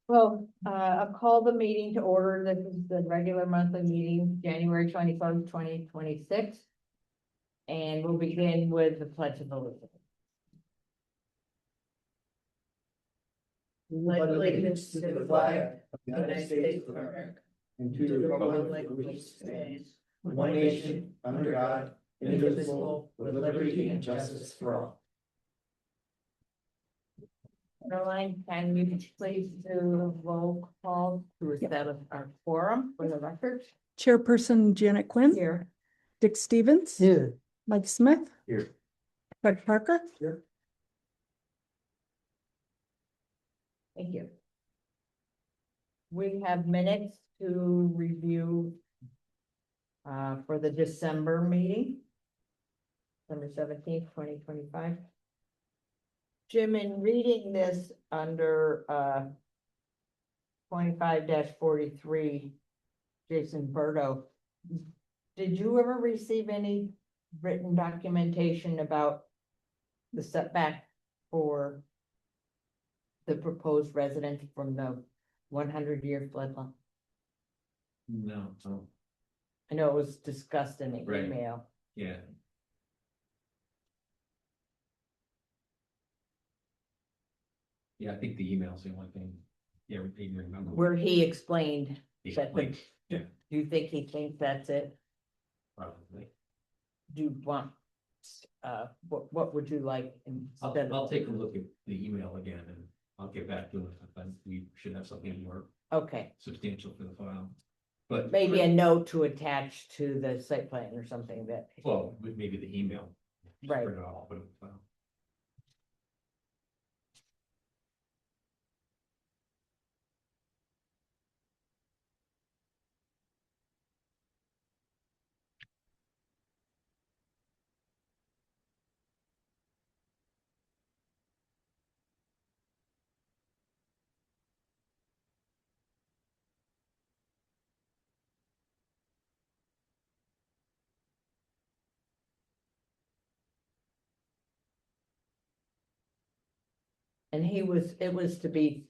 Well, I'll call the meeting to order. This is the regular monthly meeting, January 21st, 2026. And we'll begin with the Pledge of Allegiance. Pledge allegiance to the flag of the United States of America and to the republic for which it stands, one nation, under God, indivisible, with liberty and justice for all. Caroline, can you please do a roll call to establish our quorum for the record? Chairperson Janet Quinn, Here. Dick Stevens, Here. Mike Smith, Here. Fred Parker. Here. Thank you. We have minutes to review for the December meeting, December 17th, 2025. Jim, in reading this under 25-43, Jason Berto, did you ever receive any written documentation about the setback for the proposed residence from the 100-year flood law? No, I know it was discussed in the Right. email. yeah. Yeah, I think the email's the only thing. Yeah, we even remember. Where he explained, He that the- explained. Yeah, do you think he thinks that's it? probably. Do you want, what would you like instead I'll of? take a look at the email again and I'll get back to it. But we should have something more Okay, substantial for the file. But maybe a note to attach to the site plan or something that. well, maybe the email. Just Right. print it out, put it in the file. And it was to be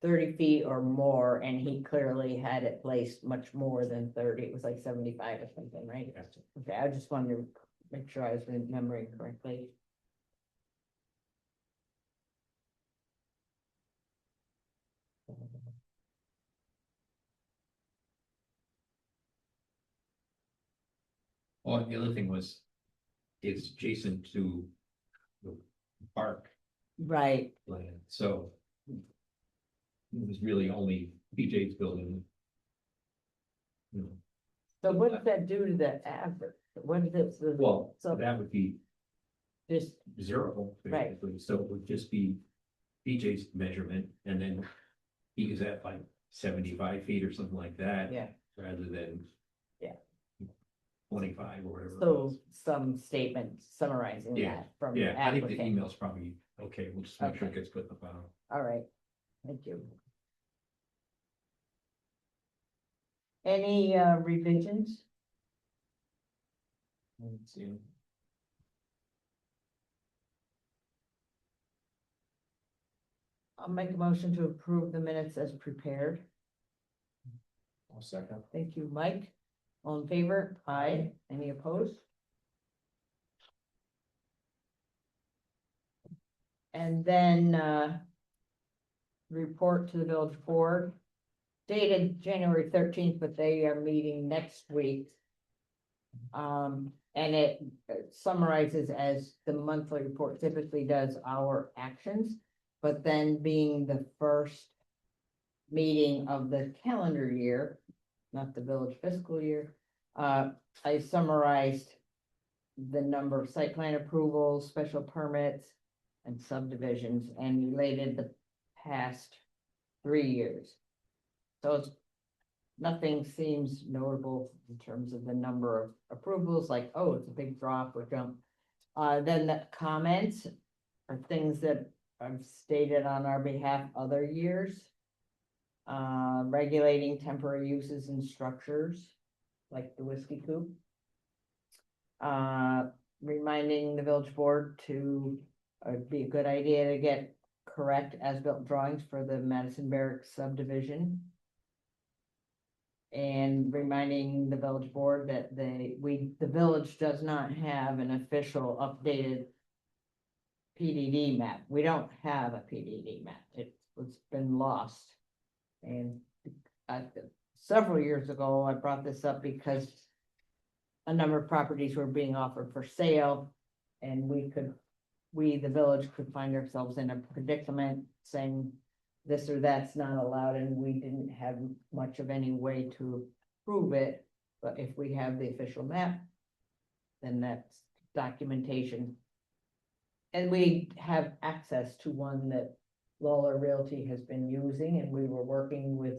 30 feet or more, and he clearly had it placed much more than 30. It was like 75 or something, right? Yeah. Okay, I just wanted to make sure I was remembering correctly. Oh, and the other thing was, it's adjacent to the park Right, land, so. It was really only BJ's building. You know, so what does that do to the average? What is it? well, So that would be just, zero, Right. basically, so it would just be BJ's measurement, and then he was at like 75 feet or something like that. yeah, Rather than. Yeah. 25 or whatever. it so was. some statement summarizing Yeah, that from the Yeah, I think the applicant. email's probably, okay, we'll just make sure it Okay. gets put in the file. All right, thank you. Any revisions? Let's see. I'll make a motion to approve the minutes as prepared. I'll second. Thank you, Mike. All in favor? Aye. Any opposed? And then report to the village board dated January 13th, but they are meeting next week. And it summarizes as the monthly report typically does our actions, but then being the first meeting of the calendar year, not the village fiscal year, I summarized the number of site plan approvals, special permits, and subdivisions, and related the past 3 years. So it's, nothing seems notable in terms of the number of approvals, like, oh, it's a big drop or jump. Then the comments are things that I've stated on our behalf other years. Regulating temporary uses and structures, like the whiskey coop. Reminding the village board to, it'd be a good idea to get correct as-built drawings for the Madison Barracks subdivision. And reminding the village board that the village does not have an official updated PDD map. We don't have a PDD map. It's been lost. And several years ago, I brought this up because a number of properties were being offered for sale, and the village could find ourselves in a predicament saying this or that's not allowed, and we didn't have much of any way to prove it. But if we have the official map, then that's documentation. And we have access to one that Lawler Realty has been using, and we were working with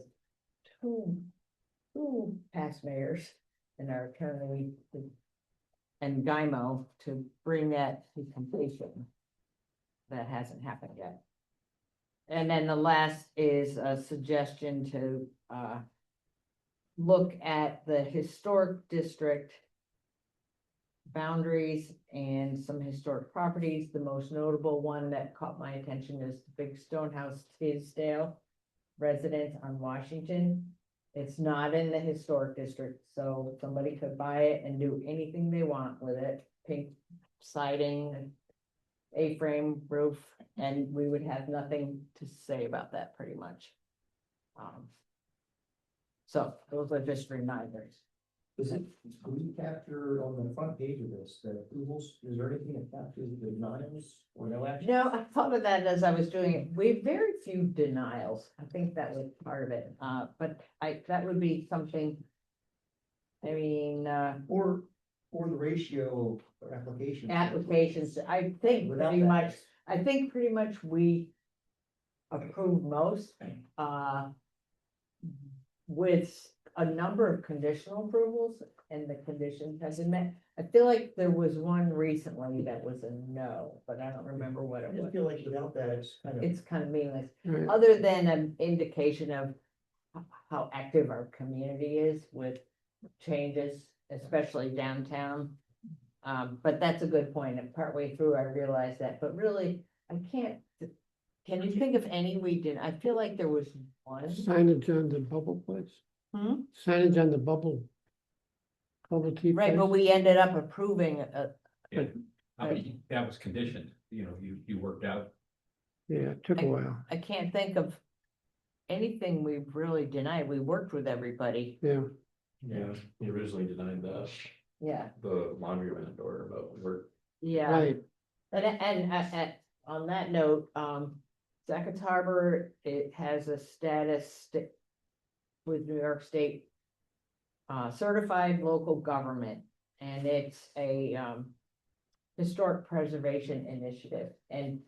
two past mayors and our attorney and Gymo to bring that to completion. That hasn't happened yet. And then the last is a suggestion to look at the historic district boundaries and some historic properties. The most notable one that caught my attention is the big Stonehouse Tisdale residence on Washington. It's not in the historic district, so somebody could buy it and do anything they want with it. Pink siding, A-frame roof, and we would have nothing to say about that pretty much. So those are just reminders. Does it, do we capture on the front page of this, the approvals, is there anything that captures the denials or no action? No, I thought of that as I was doing it. We have very few denials. I think that was part of it. But that would be something. I mean, Or the ratio of applications. applications, I think Without pretty that. much, we approve most, with a number of conditional approvals, and the conditions have been met. I feel like there was one recently that was a no, but I don't remember what I it just was. feel like without that, It's kind of meaningless, Right. other than an indication of how active our community is with changes, especially downtown. But that's a good point, and partway through I realized that, but really, I can't. Can you think of any we did? I feel like there was one. Signage on the bubble place, Hmm? signage on the bubble tea. Right, place. but we ended up approving Yeah, I mean, that was conditioned, you worked out. Yeah, it took a while, I can't think of anything we've really denied. We worked with everybody. yeah. Yeah, he originally denied Yeah, the laundromat door, but we're, yeah. Right, And on that note, Sackets Harbor, it has a status with New York State certified local government, and it's a historic preservation initiative. And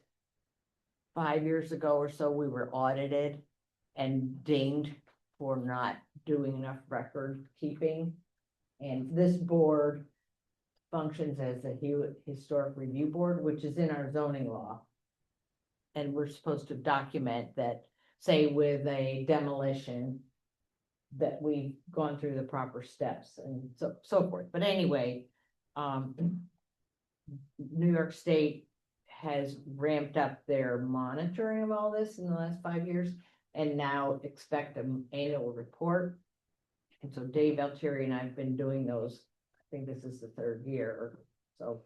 5 years ago or so, we were audited and dinged for not doing enough record keeping. And this board functions as a historic review board, which is in our zoning law. And we're supposed to document that, say with a demolition, that we've gone through the proper steps and so forth. But anyway, New York State has ramped up their monitoring of all this in the last 5 years, and now expect an annual report. And so Dave Altieri and I have been doing those. I think this is the third year or so.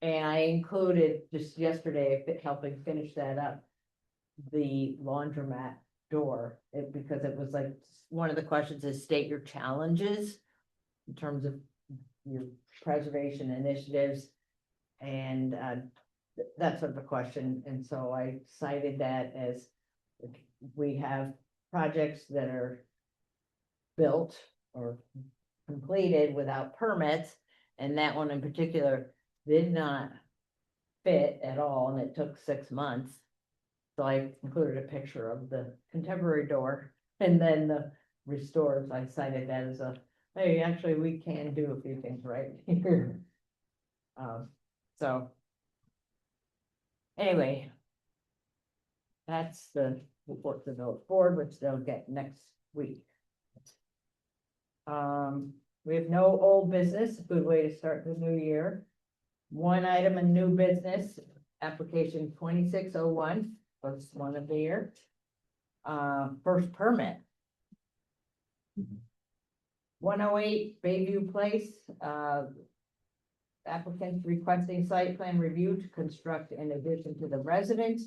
And I included just yesterday, helping finish that up, the laundromat door, because it was like, one of the questions is state your challenges in terms of your preservation initiatives. And that sort of a question. And so I cited that as we have projects that are built or completed without permits, and that one in particular did not fit at all, and it took 6 months. So I included a picture of the contemporary door, and then the restored. So I cited that as hey, actually, we can do a few things right here. So anyway, that's the report to the village board, which they'll get next week. We have no old business, a good way to start the new year. One item in new business, application 2601, first one of the year. First permit. 108 Bayview Place, applicants requesting site plan review to construct in addition to the residence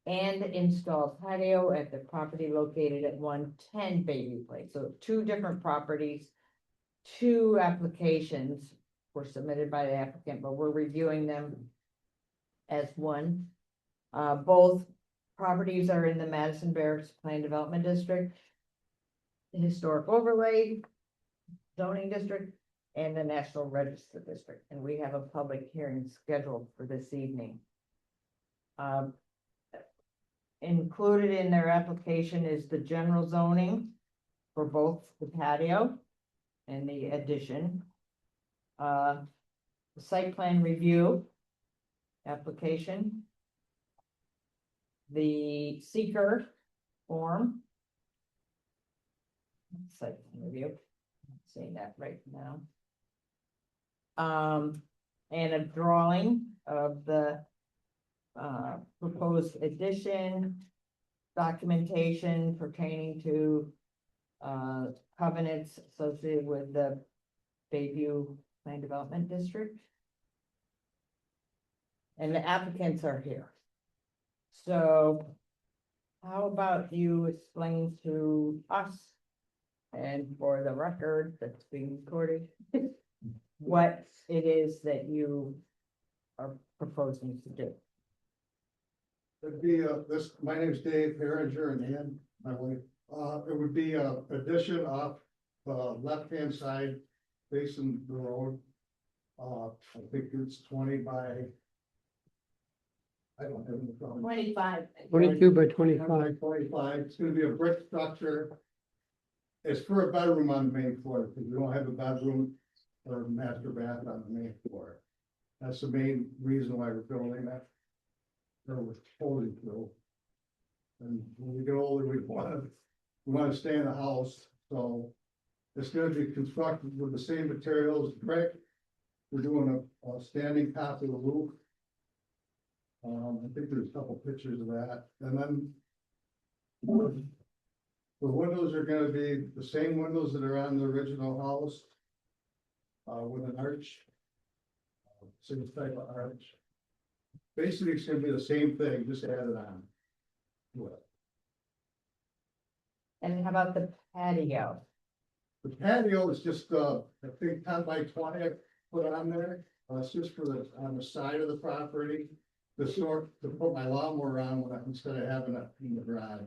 and install patio at the property located at 110 Bayview Place. So two different properties, two applications were submitted by the applicant, but we're reviewing them as one. Both properties are in the Madison Barracks Plan Development District, Historic Overlay Zoning District, and the National Register District, and we have a public hearing scheduled for this evening. Included in their application is the general zoning for both the patio and the addition. The site plan review application. The seeker form. Site plan review, I'm saying that right now. And a drawing of the proposed addition, documentation pertaining to covenants associated with the Bayview Land Development District. And the applicants are here. So how about you explain to us and for the record that's being recorded, what it is that you are proposing to do? It'd be my name's Dave Herringer and Ann, my wife. It would be a addition off the left-hand side facing the road. I think it's 20 by, I don't have any problem. 25. 22 by 25. 25, it's gonna be a brick structure. It's for a bedroom on the main floor, because we don't have a bedroom or master bath on the main floor. That's the main reason why we're building that. Or we're holding to. And when we get older, we want to stay in the house, so it's gonna be constructed with the same materials, brick. We're doing a standing top of the roof. I think there's a couple pictures of that, and then the windows are gonna be the same windows that are on the original house, with an arch, same type of arch. Basically, it's gonna be the same thing, just added on. to it. And how about the patio? The patio is just, I think 10 by 20 I put on there, it's just for the, on the side of the property. To put my lawnmower on instead of having it in the garage.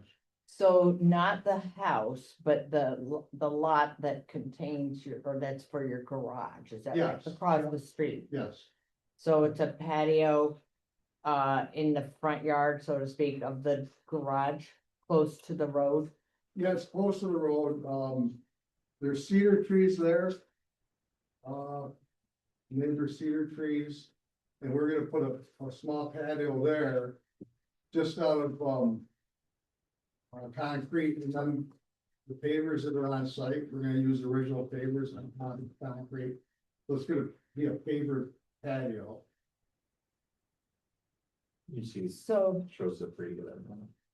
So not the house, but the lot that contains your, or that's for your garage, is that right? Yes. Across the street? Yes, So it's a patio in the front yard, so to speak, of the garage, close to the road? yeah, it's close to the road, there's cedar trees there. Neighbor cedar trees, and we're gonna put a small patio there. Just out of, concrete, and then the pavers that are on site, we're gonna use the original pavers on concrete. So it's gonna be a paver patio. You see, So, shows up pretty good.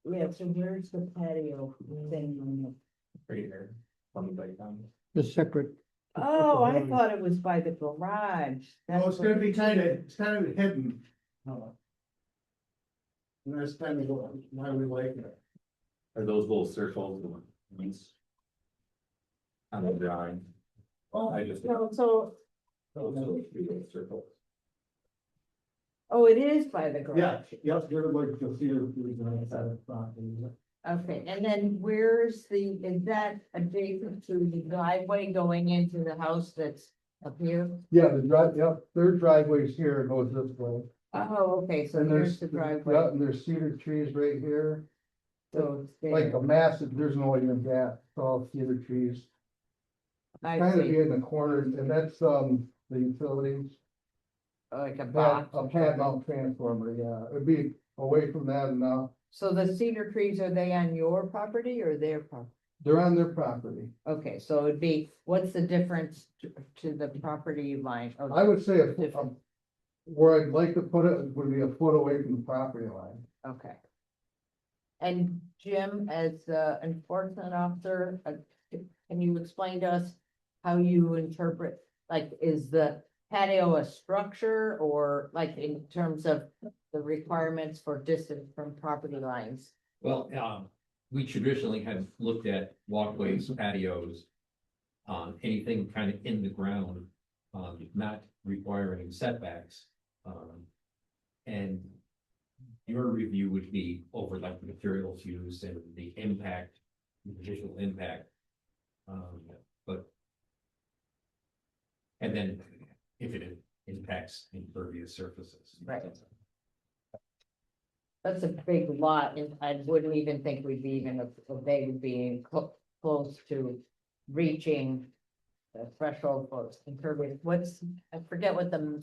yeah, so where's the patio thing? Right here, 20 by 10. The separate. Oh, I thought it was by the garage. No, it's gonna be it's kind of hidden. And that's kind of why we like it. Are those little circles the ones? On the drawing. Oh, I just- so, Those little three little circles. oh, it is by the Yeah, garage. yep, you're like the cedar trees on the side of the property. Okay, and then where's is that adjacent to the driveway going into the house that's up here? Yeah, their driveway's here, goes this way. Oh, okay, so And there's there's, the yeah, driveway, and there's cedar trees right here, so it's like there. a massive, there's no even gap, it's all cedar trees. I Kind of see, be in the corner, and that's, the utilities. like a Pad, box. a pad mount transformer, yeah, it'd be away from that and So the cedar trees, are they on your property or their property? they're on their property. Okay, so it'd be, what's the difference to the property line? Oh, I would say Different. where I'd like to put it would be a foot away from the property line. Okay, And Jim, as the enforcement officer, can you explain to us how you interpret, like, is the patio a structure or like in terms of the requirements for distance from property lines? Well, we traditionally have looked at walkways, patios, anything kind of in the ground, not requiring setbacks. And your review would be over like the materials used and the impact, the visual impact. But and then if it impacts impervious surfaces. Right. That's a big lot, and I wouldn't even think we'd be even, they would be close to reaching the threshold for impervious. I forget what the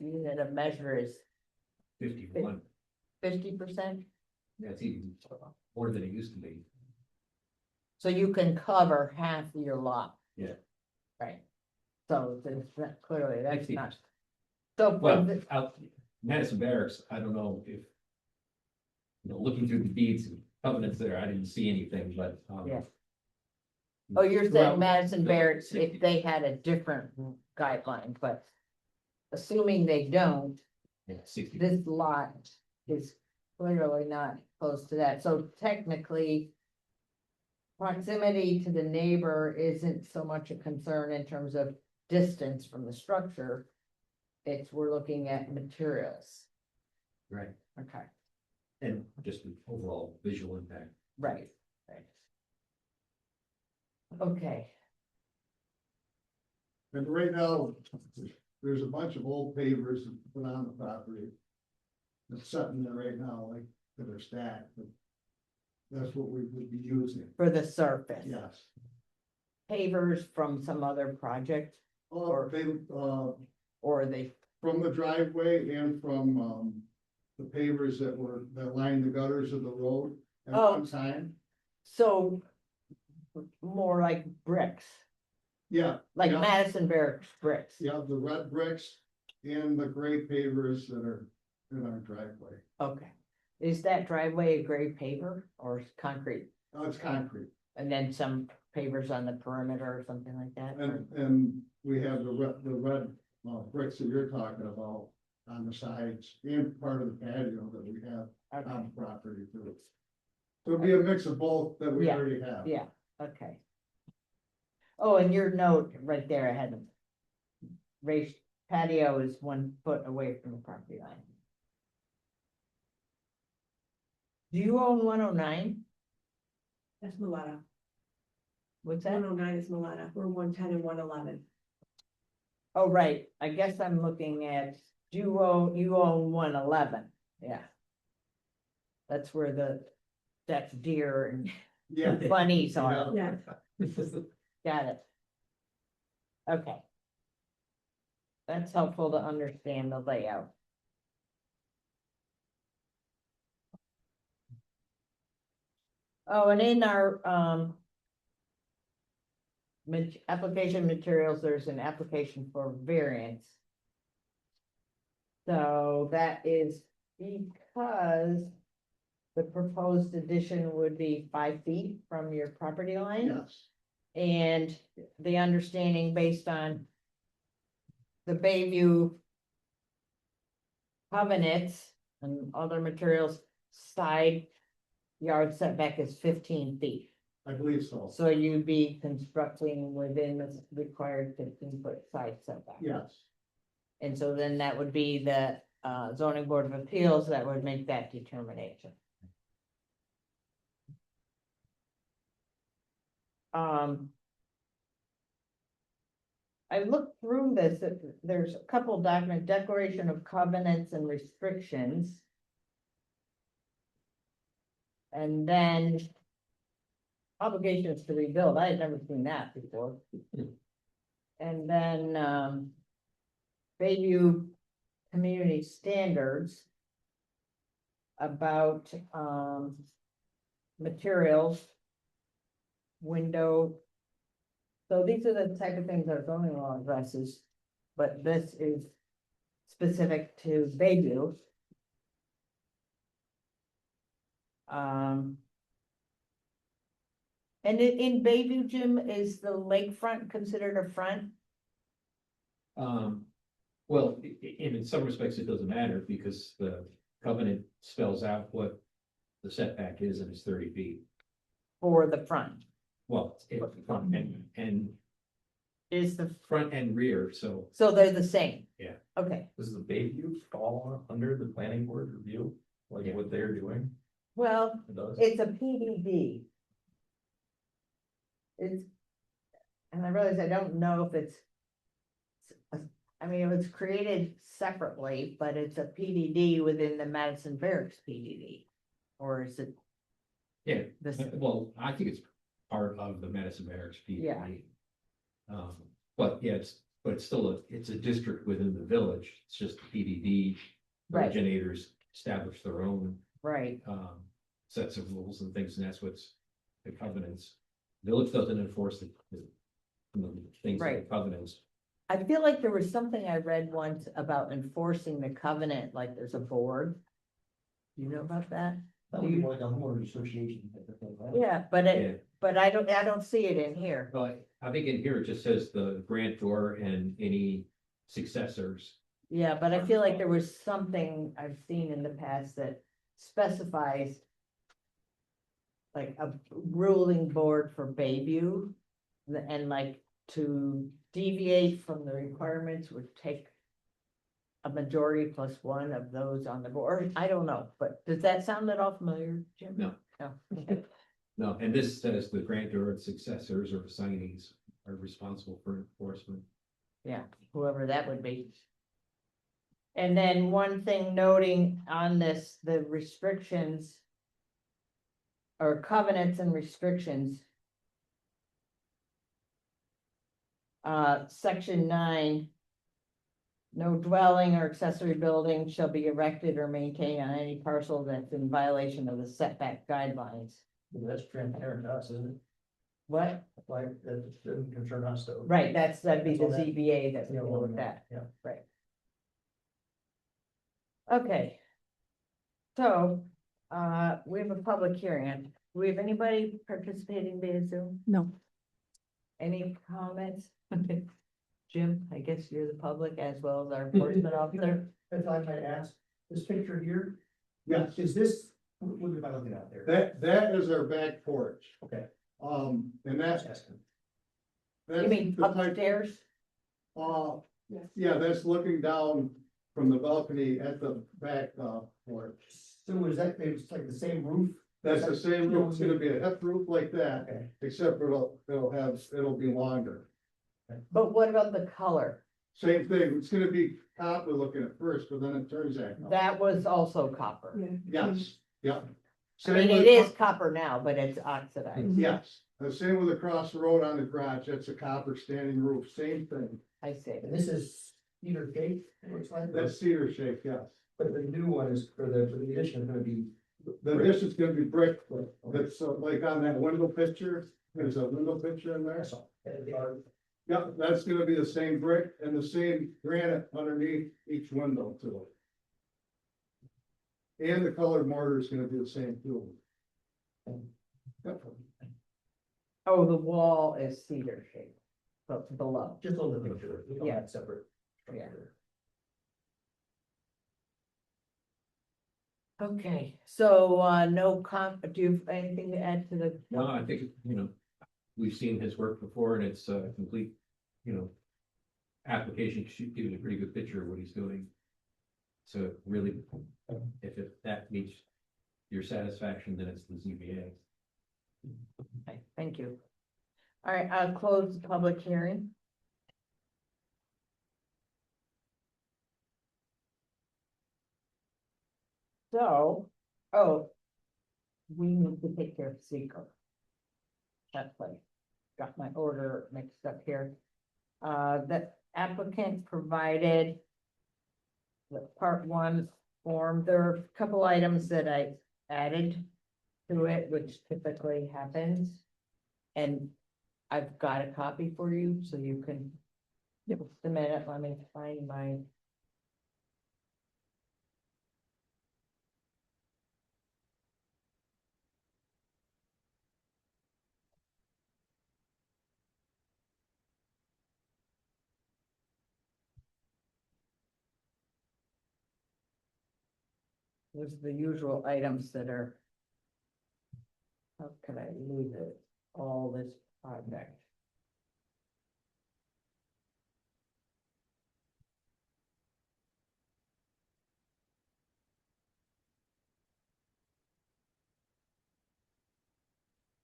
unit of measure is, 51, 50%? that's even more than it used to be. So you can cover half your lot. Yeah. Right. So there's clearly, that's 50%. not. So, Well, out Madison Barracks, I don't know if, looking through the deeds and covenants there, I didn't see anything, but. Yeah. Oh, you're saying throughout Madison the Barracks, 60. if they had a different guideline, but assuming they don't, Yeah, 60. this lot is clearly not close to that. So technically, proximity to the neighbor isn't so much a concern in terms of distance from the structure. We're looking at materials. Right, Okay, and just the overall visual impact. right. Okay, And right now, there's a bunch of old pavers put on the property. That's sitting there right now, like, that are stacked, but that's what we would be using, for the surface. yes. Pavers from some other project, Or they, or they, from the driveway and from, the pavers that line the gutters of the road at Oh. one time. so more like bricks, Yeah, like Yeah. Madison Barracks bricks. yeah, the red bricks and the gray pavers that are in our driveway. Okay, is that driveway a gray paver or is concrete? Oh, it's concrete. And then some pavers on the perimeter or something like that? or- And we have the red bricks that you're talking about on the sides and part of the patio that we have Okay, on the property too. So it'd be a mix of both that we Yeah, already have. yeah, okay. Oh, and your note right there, I had raised patio is 1 foot away from the property line. Do you own 109? That's Maletta. What's that? 109 is Maletta. We're 110 and 111. Oh, right, I guess I'm looking at, you own 111, yeah. That's where that's deer and Yeah. bunnies are, Yeah. got it. Okay. That's helpful to understand the layout. Oh, and in our, application materials, there's an application for variance. So that is because the proposed addition would be 5 feet from your property line. Yes, And the understanding based on the Bayview covenants and other materials, side yard setback is 15 feet. I believe so. So you'd be constructing within the required 15-foot side setback. Yes, And so then that would be the zoning board of appeals that would make that determination. I looked through this, there's a couple documents, declaration of covenants and restrictions. And then obligations to rebuild, I had never seen that before. And then, Bayview community standards about, materials, window. So these are the type of things our zoning law addresses, but this is specific to Bayview. And in Bayview, Jim, is the lakefront considered a front? Well, in some respects, it doesn't matter because the covenant spells out what the setback is and it's 30 feet. For the front, Well, front and is the, front and rear, so so they're the same? Yeah. Okay, Does the Bayview fall under the planning board review, like Yeah. what they're doing? well, It does? it's a PDD. It's, and I realize I don't know if it's. I mean, it was created separately, but it's a PDD within the Madison Barracks PDD. Or is it? yeah. This, Well, I think it's part of the Madison Barracks PDD. Yeah. But yeah, it's still it's a district within the village. It's just the PDD Right. originators establish their own right, sets of rules and things, and that's what's the covenants. Village doesn't enforce the things like Right. covenants. I feel like there was something I read once about enforcing the covenant, like there's a board. Do you know about that? That would be like a homeowners association type of thing, right? Yeah, but Yeah. but I don't see it in here. Well, I think in here it just says the grantor and any successors. Yeah, but I feel like there was something I've seen in the past that specifies. Like a ruling board for Bayview. And like to deviate from the requirements would take. A majority plus one of those on the board. I don't know, but does that sound at all familiar, Jim? No. No, okay. No, and this says the grantor and successors or assignees are responsible for enforcement. Yeah, whoever that would be. And then one thing noting on this, the restrictions. Or covenants and restrictions. Section 9. No dwelling or accessory building shall be erected or maintained on any parcel that's in violation of the setback guidelines. Well, that's transparent to us, isn't it? What? Like, that doesn't concern us though. Right, that'd be the That's all that- ZBA that we Yeah, deal well, with that. yeah. Right. Okay. So, we have a public hearing. Do we have anybody participating via Zoom? No. Any comments? Jim, I guess you're the public as well as our enforcement officer. If I might ask, this picture here, Yes, is this, what am I looking at there? that is our back porch. Okay. And that's. Just asking. that's You mean the type- upstairs? Yeah, that's looking down from the balcony at the back, porch. So is that, it's like the same roof? That's the same roof, it's gonna be a hip roof like that, Okay. except it'll be longer. But what about the color? Same thing, it's gonna be copper looking at first, but then it turns that. color. That was also copper. Yes, yeah. I mean, it is copper now, but it's oxidized. Yes, the same with across the road on the garage, that's a copper standing roof, same thing, I see. And this is either cake, looks like, that's cedar shake, yes. but the new one is, for the addition is gonna be. This is gonna be brick, that's like on that window picture, there's a window picture in there. That's all. Yeah, that's gonna be the same brick and the same granite underneath each window too. And the colored mortar is gonna be the same too. Yep. Oh, the wall is cedar shaped, but below. Just on the picture, we don't Yeah. have separate. Yeah. Okay, so, no do you have anything to add to the? No, I think, we've seen his work before and it's a complete, application should give you a pretty good picture of what he's doing. So really, if that meets your satisfaction, then it's the ZBA. Okay, thank you. All right, I'll close the public hearing. So, we need to take care of seeker. That's like, got my order mixed up here. The applicant provided the part 1 form. There are a couple items that I added to it, which typically happens. And I've got a copy for you, so you can. Just a minute, let me find my. Those are the usual items that are. How could I lose it? All this project.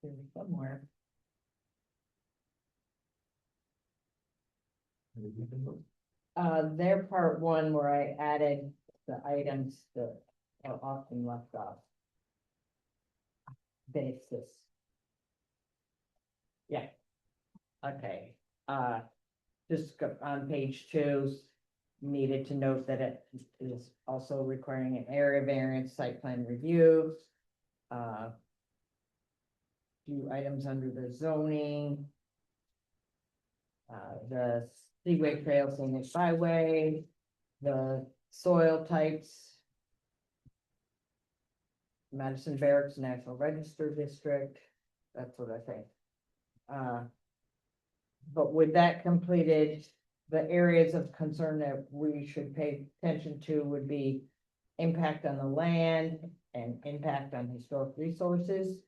Here somewhere. Their part one where I added the items that are often left off. Basis. Yeah. Okay, just on page 2, needed to note that it is also requiring an area variance site plan review. Few items under the zoning. The Seaway Trail Scenic Byway, the soil types. Madison Barracks National Register District, that's what I think. But with that completed, the areas of concern that we should pay attention to would be impact on the land and impact on historic resources.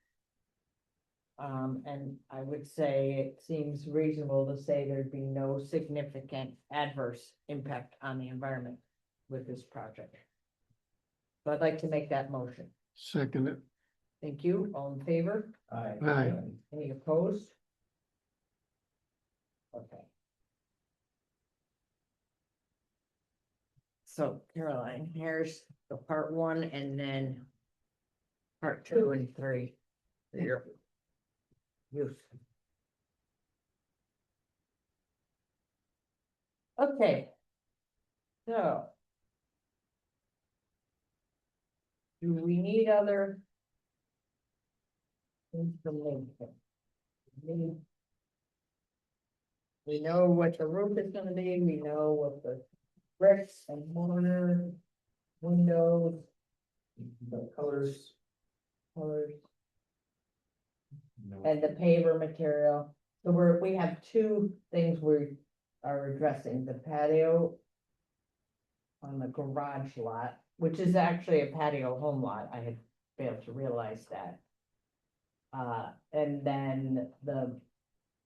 And I would say it seems reasonable to say there'd be no significant adverse impact on the environment with this project. So I'd like to make that motion. Second it. Thank you. All in favor? Aye. Any opposed? Okay. So Caroline, here's the part 1 and then part 2 and 3. Here. Use. Okay. So. Do we need other information? We know what the roof is gonna be, we know what the bricks and mortar, windows, The colors. and the paver material. So we have 2 things we are addressing, the patio on the garage lot, which is actually a patio home lot. I had failed to realize that. And then the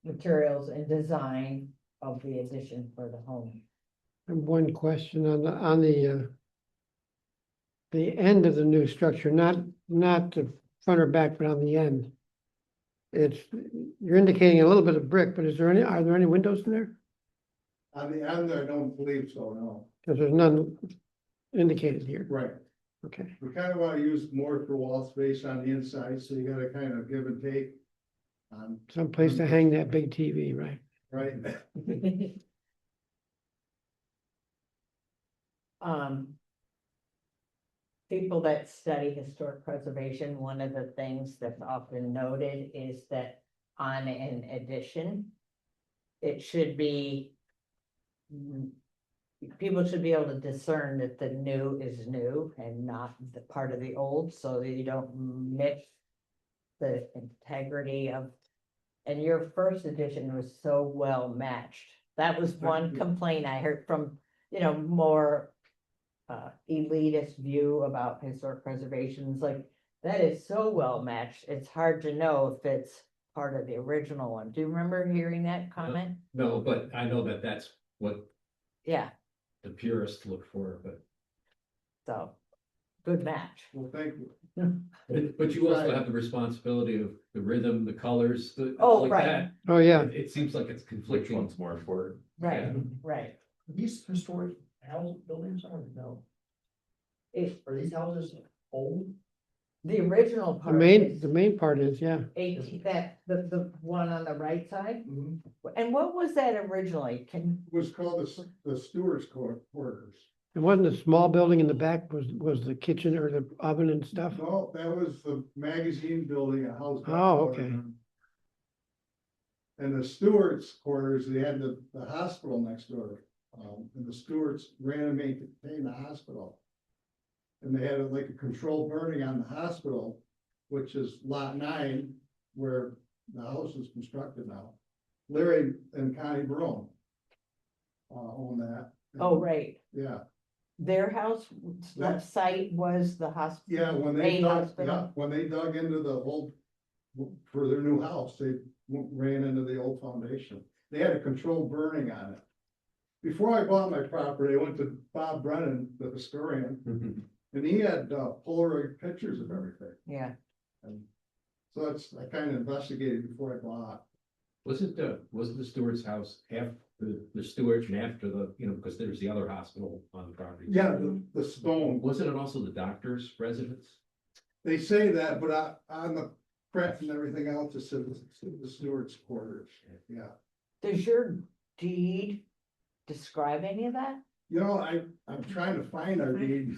materials and design of the addition for the home. And one question on the end of the new structure, not the front or back, but on the end. You're indicating a little bit of brick, but are there any windows in there? On the end, I don't believe so, no. Because there's none indicated here. Right. Okay. We kind of want to use more for wall space on the inside, so you gotta kind of give and take. Someplace to hang that big TV, right? Right. People that study historic preservation, one of the things that's often noted is that on an addition, it should be, people should be able to discern that the new is new and not the part of the old, so that you don't mix the integrity of, and your first edition was so well matched. That was one complaint I heard from, more elitist view about historic preservation. It's like, that is so well matched, it's hard to know if it's part of the original one. Do you remember hearing that comment? No, but I know that that's what Yeah, the purists look for, but. so, good match. Well, thank you. But you also have the responsibility of the rhythm, the colors, Oh, like right. that. Oh, yeah. It seems like it's Which conflicting. one's more important? Right, Yeah. right. These historic house buildings are, no, It's are these houses old? the original The part main, is the main part is, yeah. 18, that, the one on the right side. Mhm. And what was that originally? It was called the Stewards Quarters. It wasn't a small building in the back, was the kitchen or the oven and stuff? No, that was the magazine building, a house. Oh, okay. And the Stewards Quarters, they had the hospital next door. And the Stewards ran and maintained the hospital. And they had like a controlled burning on the hospital, which is lot 9, where the house is constructed now. Larry and Connie Broom own that. Oh, right. Yeah, their house, That- site was the hospital? Yeah, when they Main dug, hospital? yeah, when they dug into the old, for their new house, they ran into the old foundation. They had a controlled burning on it. Before I bought my property, I went to Bob Brennan, the historian, and he had Polaroid pictures of everything. Yeah, And so I kind of investigated before I bought. Was it the Stewart's house after the Stewarts and after the, because there's the other hospital on the property? Yeah, the stone, Wasn't it also the doctor's residence? they say that, but on the prep and everything else, it said the steward's quarters, yeah. does your deed describe any of that? You know, I'm trying to find our deed.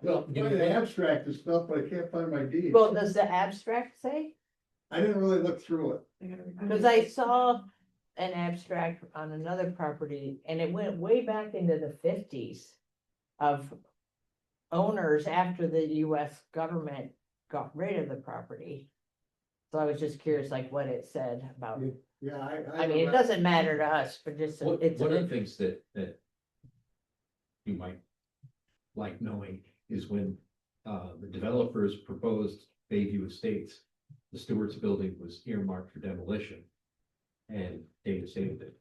Well, Find the abstract and stuff, but I can't find my deed. Well, does the abstract say? I didn't really look through it. Cause I saw an abstract on another property and it went way back into the 50s of owners after the US government got rid of the property. So I was just curious, like what it said about, Yeah, I mean, it doesn't matter to us, but just, One it's. of the things that you might like knowing is when the developers proposed Bayview Estates, the Stewart's building was earmarked for demolition. And Data saved it.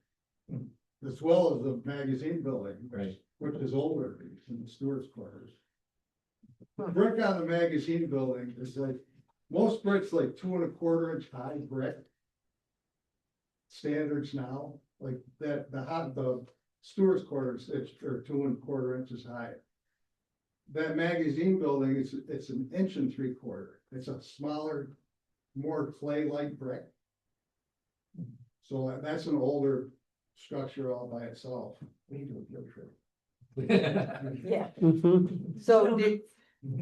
As well as the magazine building. Right. Which is older than the Stewart's quarters. Huh. Brick on the magazine building is like, most bricks like 2¼ inch high brick. Standards now, like the Stewart's quarters, are 2¼ inches high. That magazine building, it's 1 3/4 inches. It's a smaller, more clay-like brick. So that's an older structure all by itself. We need to do a field trip. Yeah, Mhm. so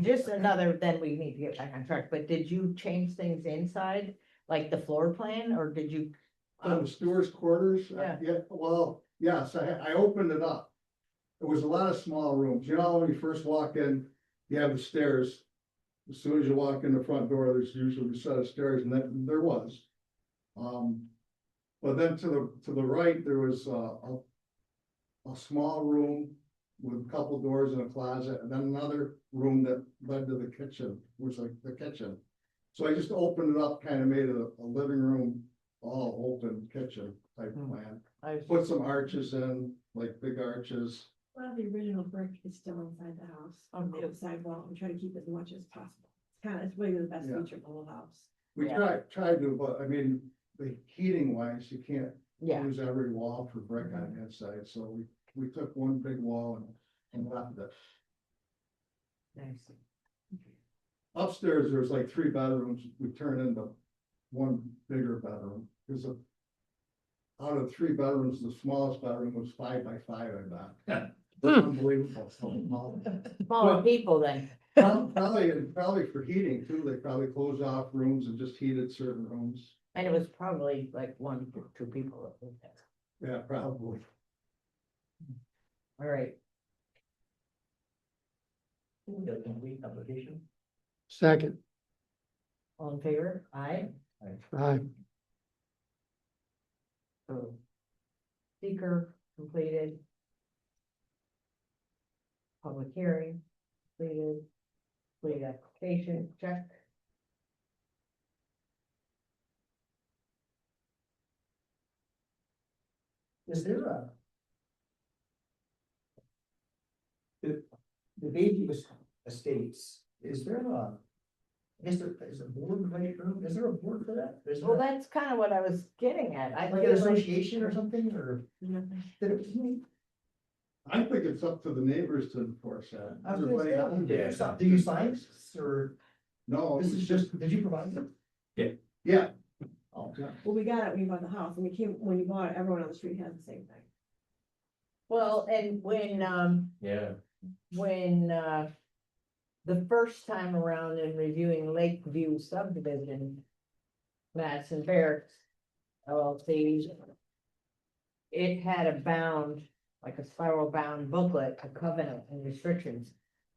just another, then we need to get back on track, but did you change things inside, like the floor plan, or did you? On the Stewart's quarters, Yeah. well, yes, I opened it up. There was a lot of small rooms, you know, when you first walk in, you have the stairs. As soon as you walk in the front door, there's usually a set of stairs, and then there was. But then to the right, there was a small room with a couple doors and a closet, and then another room that led to the kitchen, was like the kitchen. So I just opened it up, kind of made it a living room, all open kitchen type plan. I was- Put some arches in, like big arches. Well, the original brick is still inside the house, on the Okay. outside wall, we try to keep as much as possible. It's really the best Yeah. feature of the whole house. We Yeah. tried to, but I mean, the heating wise, you can't Yeah, use every wall for brick on the inside, so we took one big wall and left it. nice. Upstairs, there's like 3 bedrooms, we turned into one bigger bedroom, because out of 3 bedrooms, the smallest bedroom was 5 by 5, I bet. Unbelievable. So small. Smaller people then. Probably for heating too, they probably closed off rooms and just heated certain rooms, And it was probably like 1 or 2 people that lived there. yeah, probably. All right, Complete application. Second, all in favor? Aye. aye, So seeker completed. Public hearing completed. Complete application, check. Is there a? The Bayview Estates, is there a? I guess there is a board right room, is there a board for that? There's Well, not, that's kind of what I was getting at. I like feel an like- association or something, or? Nothing. Did it- I think it's up to the neighbors to enforce that. I was gonna say, do you sign this, or No, this is just, did you provide them? yeah, Oh, Well, we got it when you bought the house, and when you bought it, everyone on the street has the same thing. Well, and Yeah. when, the first time around in reviewing Lakeview subdivision, Madison Barracks LLC, it had a bound, like a spiral bound booklet, a covenant and restrictions.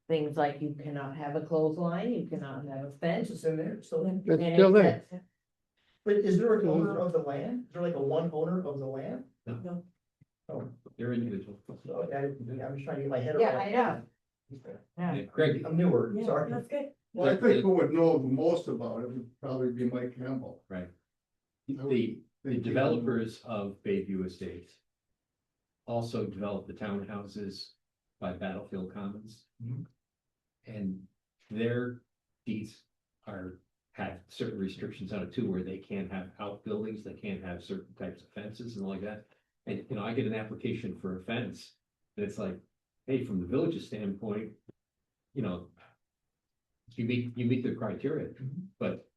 Things like you cannot have a clothesline, you cannot have a fence. it's in there, so then, it's and still it there. says- but is there an owner of the land? Is there like a one owner of the land? No. Oh, They're individual. so I'm just trying to get my head Yeah, around. I know. Yeah. Yeah, Greg, I'm newer, Yeah, sorry. that's good. Well, I think who would know the most about it would probably be Mike Campbell. right. I would The think he would know. developers of Bayview Estates also developed the townhouses by Battlefield Commons. Mhm. And their deeds have certain restrictions on it too, where they can't have outbuildings, they can't have certain types of fences and all like that. And, you know, I get an application for a fence, and it's like, hey, from the village's standpoint, you know, you meet the criteria, but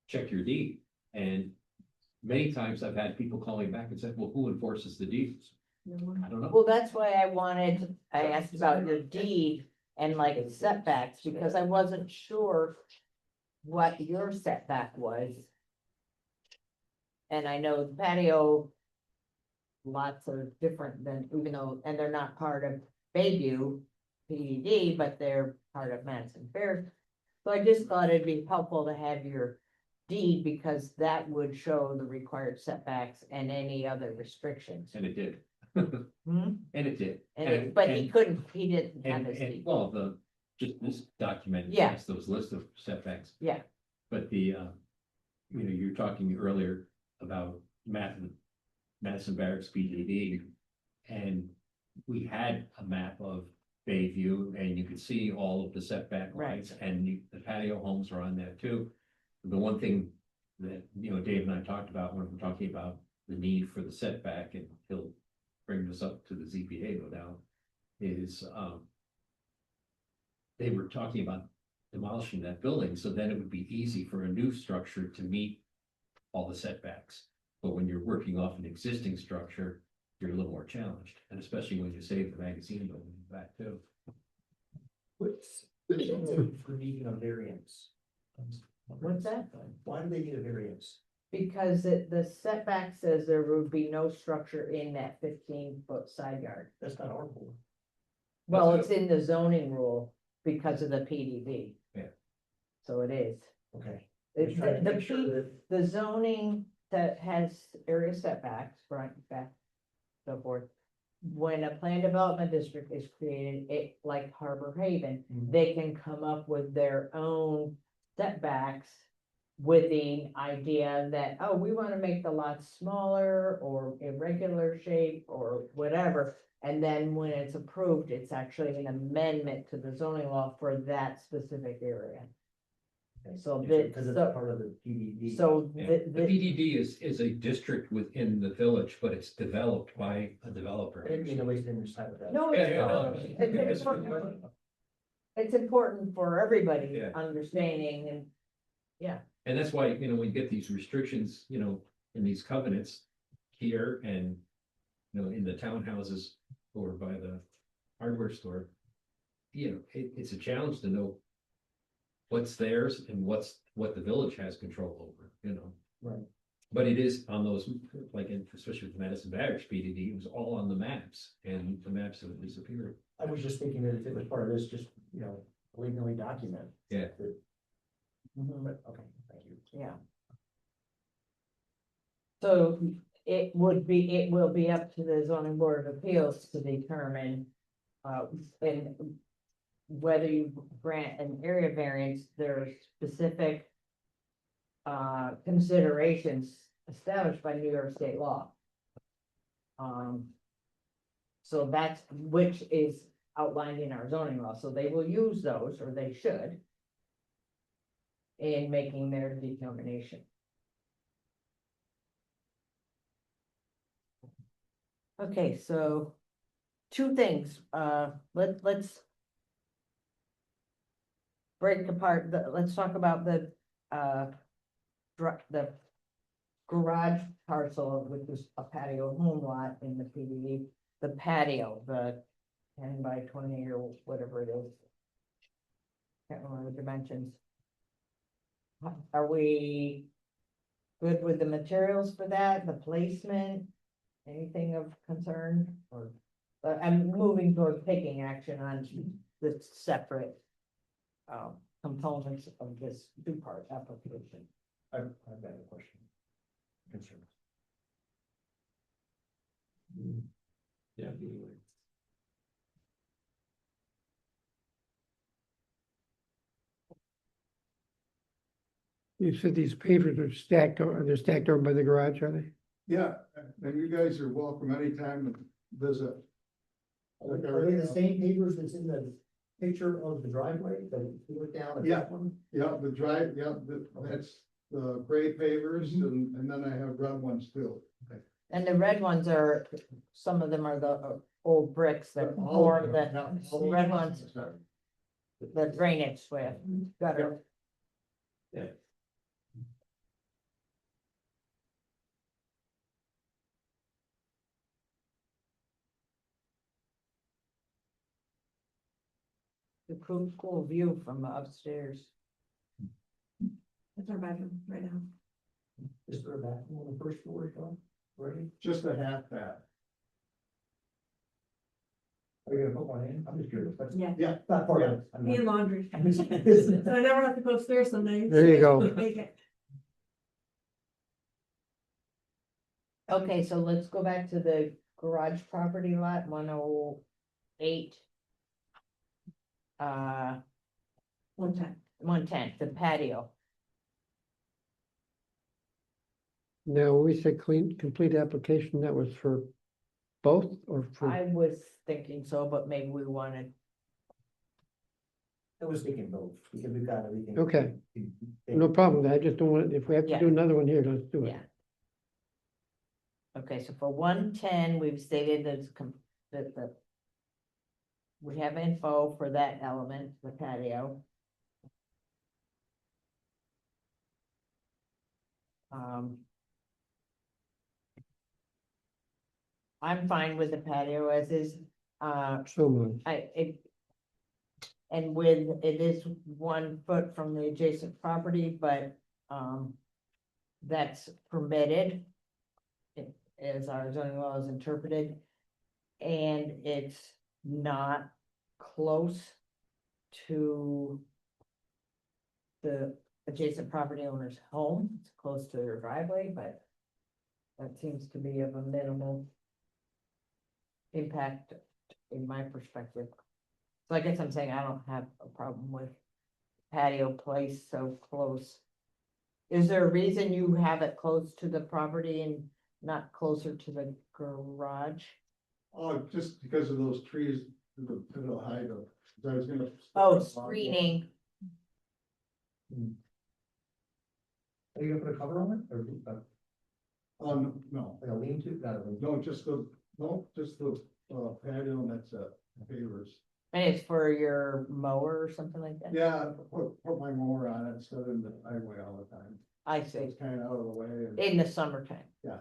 check your deed. And many times I've had people calling back and said, well, who enforces the deeds? I don't know. Well, that's why I asked about your deed and like setbacks, because I wasn't sure what your setback was. And I know the patio lots are different than, even though, and they're not part of Bayview PDD, but they're part of Madison Fair. So I just thought it'd be helpful to have your deed, because that would show the required setbacks and any other restrictions. And it did. Hmm? And it did. But he didn't have And, his deed. well, just this document Yeah. has those lists of setbacks. Yeah. But you know, you're talking earlier about Madison Barracks PDD. And we had a map of Bayview, and you could see all of the setback Right. lines, and the patio homes are on there too. The one thing that, you know, Dave and I talked about when we're talking about the need for the setback, and he'll bring this up to the ZBA, no doubt, is, they were talking about demolishing that building, so then it would be easy for a new structure to meet all the setbacks. But when you're working off an existing structure, you're a little more challenged, and especially when you save the magazine building back too. What's the reason for needing a variance? What's that? Why do they need a variance? Because the setback says there would be no structure in that 15-foot side yard. That's not our board. Well, it's in the zoning rule because of the PDD. Yeah. So it is. Okay. It's Just trying to the make sure P- that- the zoning that has area setbacks, front, back, so forth. When a planned development district is created, it, like Harbor Haven, Mhm. they can come up with their own setbacks with the idea that, oh, we want to make the lots smaller or irregular shape or whatever. And then when it's approved, it's actually an amendment to the zoning law for that specific area. So Because it's so- part of the PDD. So Yeah. the, The PDD is a district within the village, but it's developed by a developer. I didn't mean to waste any time with that. no, Yeah, it's yeah, not. no. It's important. It's important for everybody Yeah. understanding and, And that's why, you know, we get these restrictions, you know, in these covenants here and, you know, in the townhouses or by the hardware store. You know, it's a challenge to know what's theirs and what the village has control over, you know? Right. But it is on those, like, especially with Madison Barracks PDD, it was all on the maps, and the maps have disappeared. I was just thinking that if it was part of this, just, legally document. Yeah. that- Mhm. But, okay, thank you. yeah. So it will be up to the zoning board of appeals to determine, and whether you grant an area variance, there are specific considerations established by New York state law. So that's, which is outlined in our zoning law, so they will use those, or they should, in making their determination. Okay, so two things, let's break apart, let's talk about the garage parcel, which is a patio home lot in the PDD, the patio, the 10 by 20 or whatever it is. Can't remember the dimensions. Are we good with the materials for that, the placement, anything of concern, or? I'm moving toward taking action on the separate components of this two-part application. I've got a question. Concern. Yeah. anyway. You said these pavers are stacked, or they're stacked over by the garage, are they? Yeah, and you guys are welcome anytime to visit. Are they the same pavers that's in the picture of the driveway that you look down at Yeah. that one? Yeah, that's the gray pavers and then I have red ones too. And the red ones are, some of them are the old bricks that form the red ones, the drainage swale gutter. Yeah. The cool view from upstairs. That's our bedroom right now. Is there a bathroom on the first floor, John? Ready? Just a half that. Are you gonna put one in? I'm just curious. That's Yeah. Yeah. not part of it. I'm Me and not- laundry. I'm just- So I never have to go upstairs some days. There you go. Make it. Okay, so let's go back to the garage property lot, 108. 110. 110, the patio. Now, when we said clean, complete application, that was for both or for, I was thinking so, but maybe we wanted, I was thinking both, because we've got everything. okay, no problem. I just don't want, if we have to Yeah. do another one here, let's do it. yeah. Okay, so for 110, we've stated that the we have info for that element, the patio. I'm fine with the patio as is, So much. and with, it is 1 foot from the adjacent property, but, that's permitted. As our zoning law is interpreted, and it's not close to the adjacent property owner's home, it's close to their driveway, but that seems to be of a minimal impact in my perspective. So I guess I'm saying I don't have a problem with patio placed so close. Is there a reason you have it close to the property and not closer to the garage? Oh, just because of those trees, to the height of, I was gonna. Oh, screening, Are you gonna put a cover on it, or No, like a lean-to? Not a lean-to. just the patio and that's pavers. and it's for your mower or something like that? Yeah, put my mower on it instead of in the highway all the time. I So see, it's kind of out of the way and, in the summertime, yeah.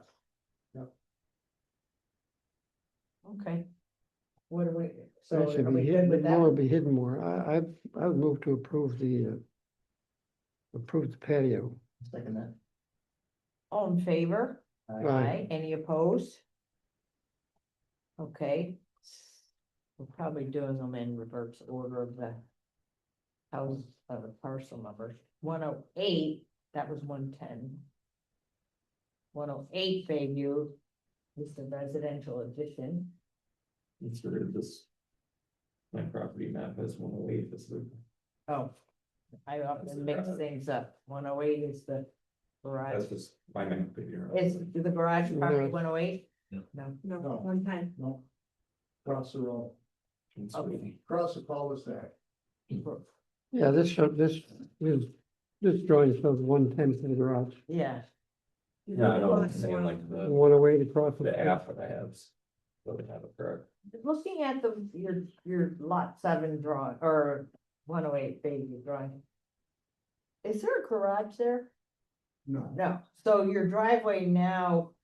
okay. What do we, so That should are be we good hidden, with more that? be hidden more. I would move to approve the patio. Second that. All in favor? Aye. Any opposed? Okay. We're probably doing them in reverse order of the house, the parcel numbers. 108, that was 110. 108 Bayview is the residential addition. It's sort of this. My property map has 108 as the, Oh, I often That's the mix garage. things up. 108 is the garage. that's just my map. but you're- Is the garage property No. 108? No. No. No, No. 110. No. Cross the road, it's Okay. really- cross the cul-de-sac. Yeah, this drawing shows 110 for the garage, Yeah, Yeah, I know, I'm saying like and the 108 across. the half that I have. Doesn't have a correct. looking at your lot 7 drawing, or 108 Bayview drawing. Is there a garage there? No, No, so your driveway now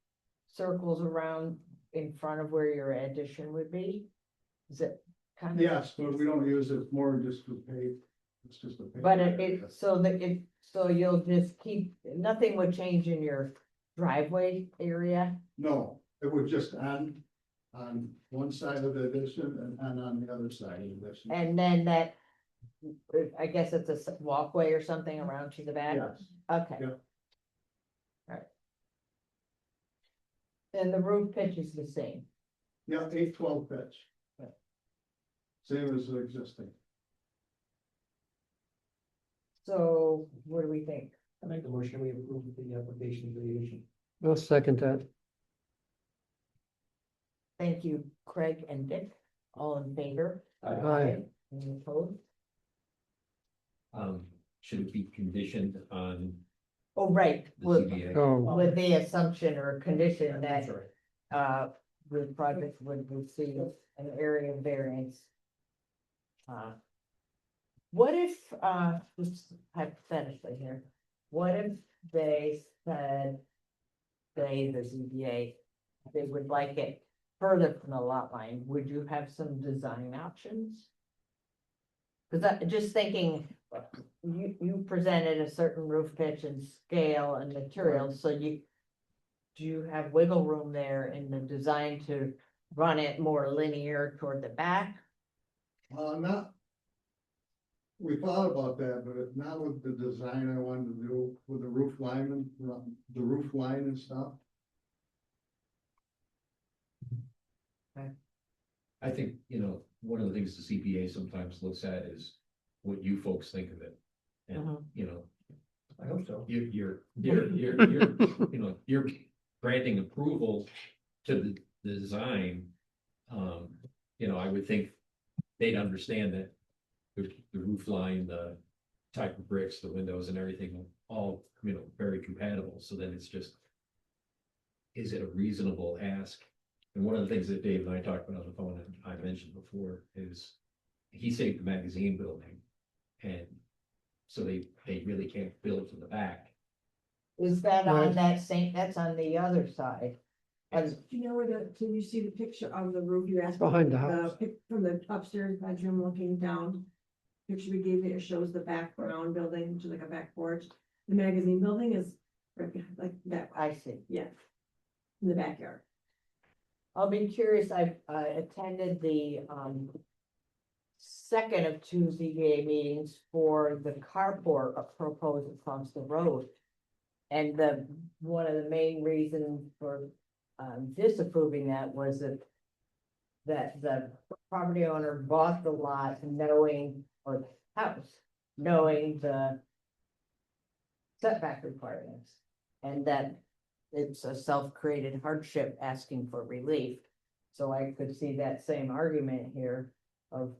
circles around in front of where your addition would be? Is it kind of? yes, but we don't use it more just for pave, it's just a. paved But area. so you'll just keep, nothing would change in your driveway area? No, it would just end on one side of the addition and on the other side of the addition. And then that, I guess it's a walkway or something around to the back? Yes, Okay. Yeah. Alright. And the roof pitch is the same? Yeah, 8-12 pitch. Yeah. Same as the existing. So what do we think? I make the motion, we approve the application variation. I'll second that. Thank you, Craig and Dick, all in favor? Aye. Any opposed? Should it be conditioned on Oh, right, the with, ZBA? Oh, with the assumption or condition that, Sorry. the project would receive an area variance. What if, just hypothetically here, what if they said, say, the ZBA, they would like it further from the lot line, would you have some design options? Cause I, just thinking, you presented a certain roof pitch and scale and materials, so do you have wiggle room there in the design to run it more linear toward the back? Not. We thought about that, but not with the design I wanted to do with the roof line and the roof line and stuff. I think, one of the things the CPA sometimes looks at is what you folks think of it. And, Mhm. I hope so. you're granting approval to the design. I would think they'd understand that the roof line, the type of bricks, the windows and everything, all, very compatible. So then it's just, is it a reasonable ask? And one of the things that Dave and I talked about on the phone, and I mentioned before, is he saved the magazine building. And so they really can't build to the back. Is that on Right. that same, that's on the other side? Do you know where can you see the picture of the roof you asked? Behind the house. From the upstairs bedroom looking down. Picture we gave you, it shows the background building, which is like a back porch. The magazine building is right behind, like that, I see. yeah. In the backyard. I'll be curious, I attended the second of two ZBA meetings for the carport proposed across the road. And one of the main reasons for disapproving that was that the property owner bought the lot knowing, or the house, knowing the setback requirements. And that it's a self-created hardship asking for relief. So I could see that same argument here of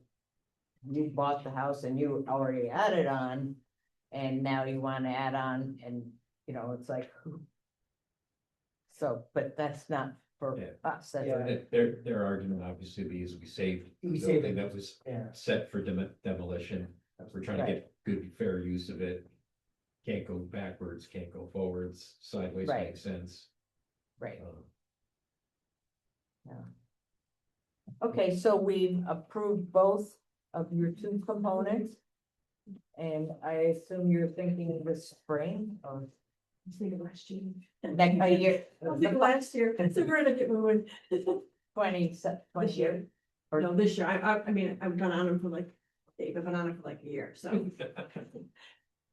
you bought the house and you already added on, and now you want to add on, and it's like. So, but that's not for Yeah. us, that's. Yeah. Their argument obviously is we saved the We saved building it. that was Yeah. set for demolition. We're trying to get good, fair use of it. Can't go backwards, can't go forwards, sideways Right. makes sense. Right, Um, okay, so we've approved both of your two components. And I assume you're thinking the spring or I was thinking last year. next year. I was thinking last year, so we're gonna get moving. 20 This year. Or- No, this year, I mean, I've been on them for like, Dave, I've been on it for like a year, so.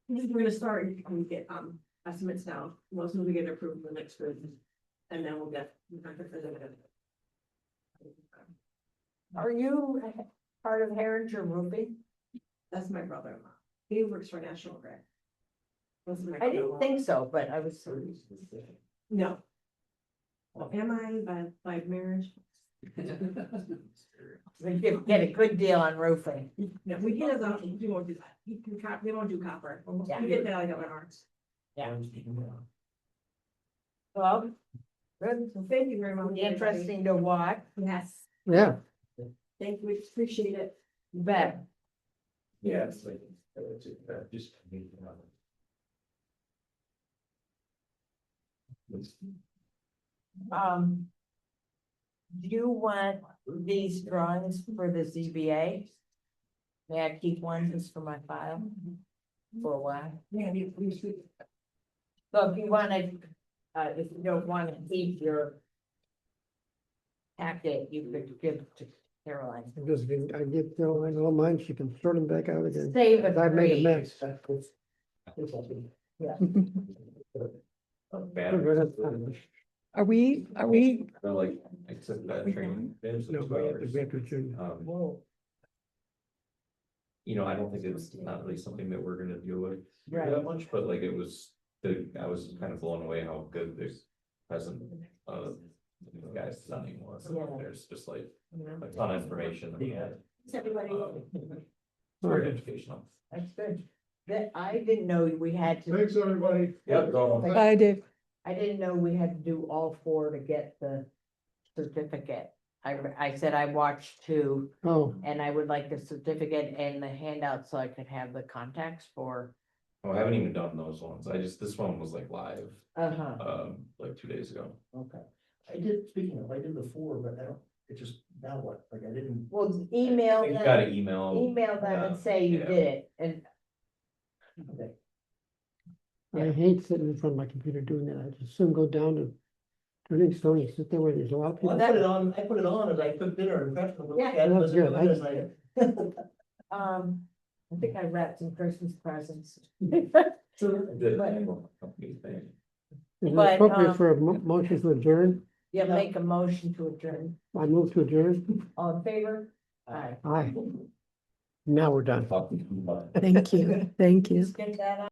We're gonna start, and get, estimates now, as soon as we get approved for the next group, and then we'll get. Are you part of Heritage Roofing? That's my brother-in-law, he works for National Grid. That's my I didn't brother-in-law. think so, but I was. No. Well, am I by marriage? We get a good deal on roofing. No, we get a, we won't do that, we won't do copper, Yeah. we get that like on ours. Yeah. Well, good. So thank you very much. Be interesting to watch. Yes, yeah. thank you, we appreciate it. You bet. Yeah, it's like, just. Do you want these drawings for the ZBA? May I keep one just for my file for a while? Yeah, we should. So if you wanted, if you don't want to keep your packet, you could give to Caroline. Because I get Caroline all mine, she can sort them back out again. Save a I made a tree. mess. Yeah. Right at the time. Are we, But like, I took that training. it was No, 2 we have hours. to adjourn. You know, I don't think it's not really something that we're gonna deal with Right. that much, but like it was, I was kind of blown away how good this present, the guy's designing was. Yeah. There's just like a ton of information that we had. Is everybody? Very educational. That's good. That, I didn't know we had to. Thanks, everybody. Yep, go. I did, I didn't know we had to do all four to get the certificate. I said I watched two, Oh, and I would like the certificate and the handout so I could have the contacts for. Oh, I haven't even done those ones. This one was like live, Uh-huh, like 2 days ago. Okay. I did, speaking of, I did the four, but I don't, it just, now what? Like, I didn't. well, email You them, gotta email. email them and say you Yeah. did it, and Okay. I hate sitting in front of my computer doing that. I just soon go down to Turning Stone and sit there where there's a lot of Well, people. I put it on as I cooked dinner and freshened the. Yeah. That's good. I think I wrapped some Christmas presents. So, The But- annual company thing. Is it But, appropriate for a motion to adjourn? Yeah, make a motion to adjourn. I move to adjourn. All in favor? Aye. Aye. Now we're done. thank you, thank you. Just get that out.